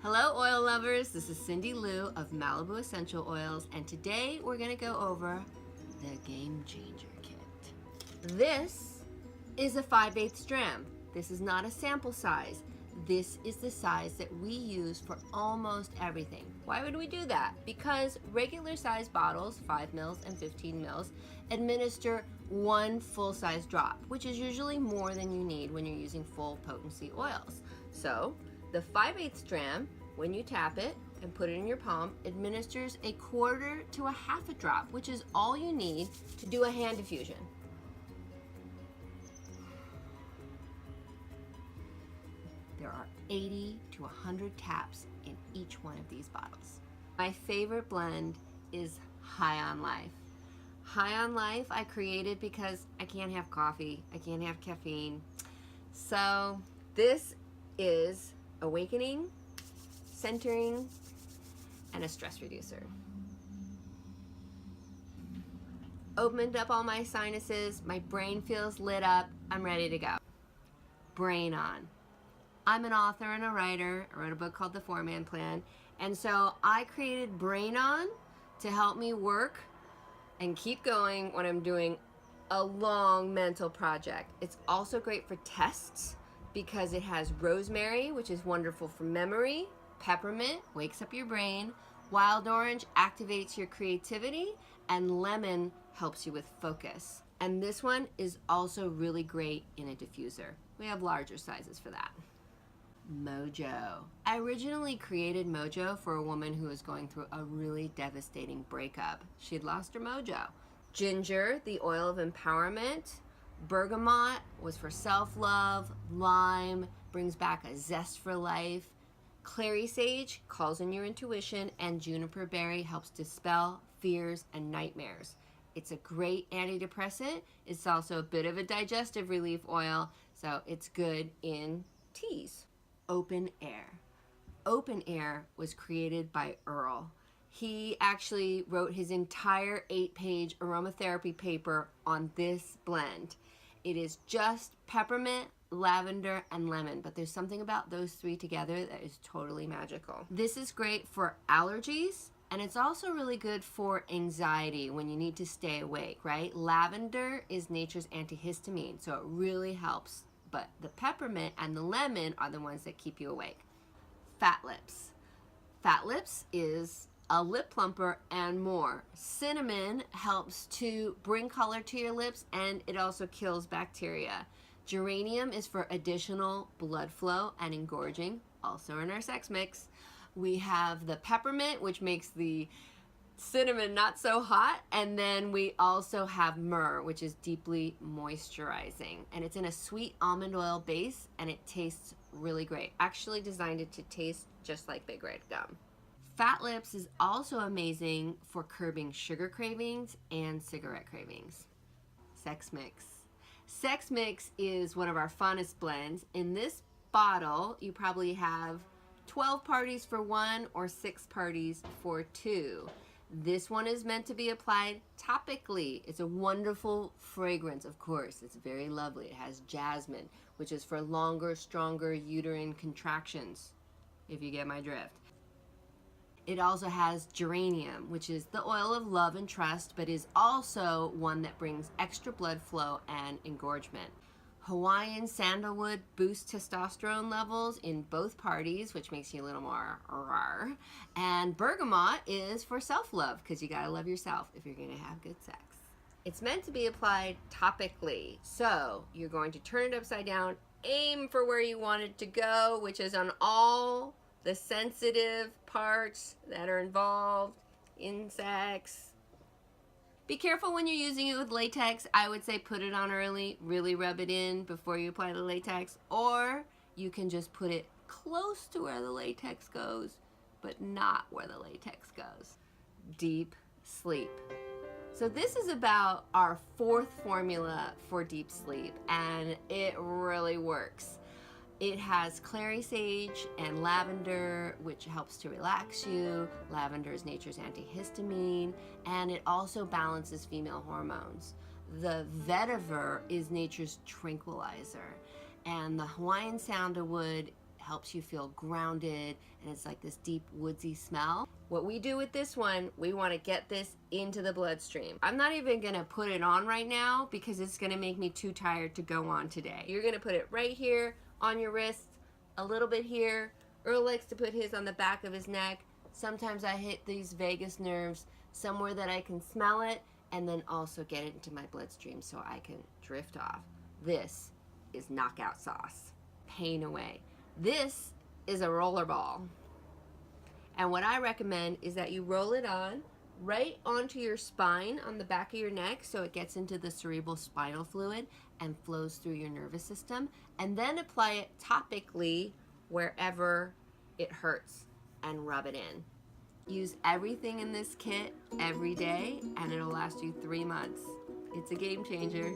Hello oil lovers, this is Cindy Lou of Malibu Essential Oils, and today we're going to go over the Game Changer Kit. This is a 5/8 strand. This is not a sample size. This is the size that we use for almost everything. Why would we do that? Because regular size bottles, 5 mils and 15 mils, administer one full-size drop, which is usually more than you need when you're using full potency oils. So the 5/8 strand, when you tap it and put it in your palm, administers 1/4 to 1/2 drop, which is all you need to do a hand diffusion. There are 80 to 100 taps in each one of these bottles. My favorite blend is High on Life. High on Life I created because I can't have coffee, I can't have caffeine. So this is awakening, centering, and a stress reducer. Opened up all my sinuses, my brain feels lit up, I'm ready to go. Brain on. I'm an author and a writer. I wrote a book called The 4-Man Plan, and so I created Brain On to help me work and keep going when I'm doing a long mental project. It's also great for tests because it has rosemary, which is wonderful for memory, peppermint wakes up your brain, wild orange activates your creativity, and lemon helps you with focus. And this one is also really great in a diffuser. We have larger sizes for that. Mojo. I originally created Mojo for a woman who was going through a really devastating breakup. She had lost her mojo. Ginger, the oil of empowerment. Bergamot was for self-love. Lime brings back a zest for life. Clary sage calls in your intuition, and juniper berry helps dispel fears and nightmares. It's a great antidepressant. It's also a bit of a digestive relief oil, so it's good in teas. Open Air. Open Air was created by Earl. He actually wrote his entire 8-page aromatherapy paper on this blend. It is just peppermint, lavender, and lemon, but there's something about those three together that is totally magical. This is great for allergies, and it's also really good for anxiety when you need to stay awake, right? Lavender is nature's antihistamine, so it really helps. But the peppermint and the lemon are the ones that keep you awake. Fat Lips. Fat Lips is a lip plumper and more. Cinnamon helps to bring color to your lips, and it also kills bacteria. Geranium is for additional blood flow and engorging, also in our sex mix. We have the peppermint, which makes the cinnamon not so hot, and then we also have myrrh, which is deeply moisturizing, and it's in a sweet almond oil base, and it tastes really great. Actually designed it to taste just like Big Red Gum. Fat Lips is also amazing for curbing sugar cravings and cigarette cravings. Sex Mix. Sex Mix is one of our funnest blends. In this bottle you probably have 12 parties for one or 6 parties for 2. This one is meant to be applied topically. It's a wonderful fragrance, of course. It's very lovely. It has jasmine, which is for longer, stronger uterine contractions, if you get my drift. It also has geranium, which is the oil of love and trust, but is also one that brings extra blood flow and engorgement. Hawaiian sandalwood boosts testosterone levels in both parties, which makes you a little more rawr. And bergamot is for self-love, because you gotta love yourself if you're gonna have good sex. It's meant to be applied topically, so you're going to turn it upside down, aim for where you want it to go, which is on all the sensitive parts that are involved in sex. Be careful when you're using it with latex. I would say put it on early, really rub it in before you apply the latex, or you can just put it close to where the latex goes, but not where the latex goes. Deep sleep. So this is about our 4th formula for deep sleep, and it really works. It has clary sage and lavender, which helps to relax you. Lavender is nature's antihistamine, and it also balances female hormones. The vetiver is nature's tranquilizer, and the Hawaiian sandalwood helps you feel grounded, and it's like this deep woodsy smell. What we do with this one, we want to get this into the bloodstream. I'm not even going to put it on right now because it's going to make me too tired to go on today. You're going to put it right here on your wrist, a little bit here. Earl likes to put his on the back of his neck. Sometimes I hit these vagus nerves somewhere that I can smell it, and then also get it into my bloodstream so I can drift off. This is knockout sauce. Pain away. This is a roller ball. And what I recommend is that you roll it on right onto your spine on the back of your neck so it gets into the cerebral spinal fluid and flows through your nervous system, and then apply it topically wherever it hurts and rub it in. Use everything in this kit every day and it'll last you 3 months. It's a game changer.